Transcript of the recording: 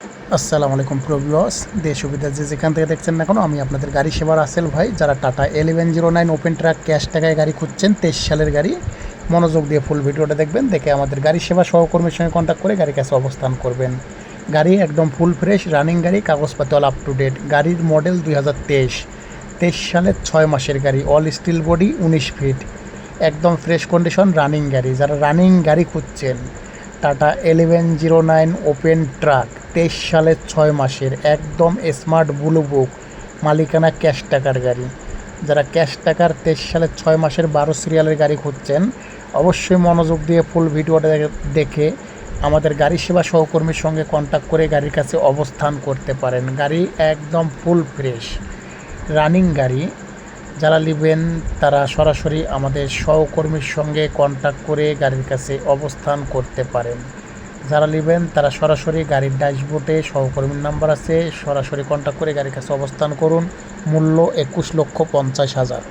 আসসালামু আলাইকুম প্রিয় ভিউয়ার্স, দেশ ও বিদেশ যে যেখান থেকে দেখছেন না কেন, আমি আপনাদের গাড়ি সেবার রাসেল ভাই। যারা টাটা 1109 ওপেন ট্রাক ক্যাশ টাকায় গাড়ি খুঁজছেন, 23 সালের গাড়ি, মনোযোগ দিয়ে ফুল ভিডিওটা দেখবেন। দেখে আমাদের গাড়ি সেবা সহকর্মীর সঙ্গে কন্ট্যাক্ট করে গাড়ির কাছে অবস্থান করবেন। গাড়ি একদম ফুল ফ্রেশ রানিং গাড়ি, কাগজপাতি অল আপ টু ডেট। গাড়ির মডেল 2023 সালের 6 মাসের গাড়ি, অল স্টিল বডি, 19 ফিট, একদম ফ্রেশ কন্ডিশন রানিং গাড়ি। যারা রানিং গাড়ি খুঁজছেন, টাটা 1109 ওপেন ট্রাক 23 সালের 6 মাসের একদম স্মার্ট ব্লু বুক, মালিকানা ক্যাশ টাকার গাড়ি। যারা ক্যাশ টাকার 23 সালের 6 মাসের 12 সিরিয়ালের গাড়ি খুঁজছেন, অবশ্যই মনোযোগ দিয়ে ফুল ভিডিওটা দেখে আমাদের গাড়ি সেবা সহকর্মীর সঙ্গে কন্ট্যাক্ট করে গাড়ির কাছে অবস্থান করতে পারেন। গাড়ি একদম ফুল ফ্রেশ রানিং গাড়ি। যারা নেবেন তারা সরাসরি আমাদের সহকর্মীর সঙ্গে কন্ট্যাক্ট করে গাড়ির কাছে অবস্থান করতে পারেন। যারা নেবেন তারা সরাসরি গাড়ির ড্যাশবোর্ডে সহকর্মীর নাম্বার আছে, সরাসরি কন্ট্যাক্ট করে গাড়ির কাছে অবস্থান করুন। মূল্য 21,50,000।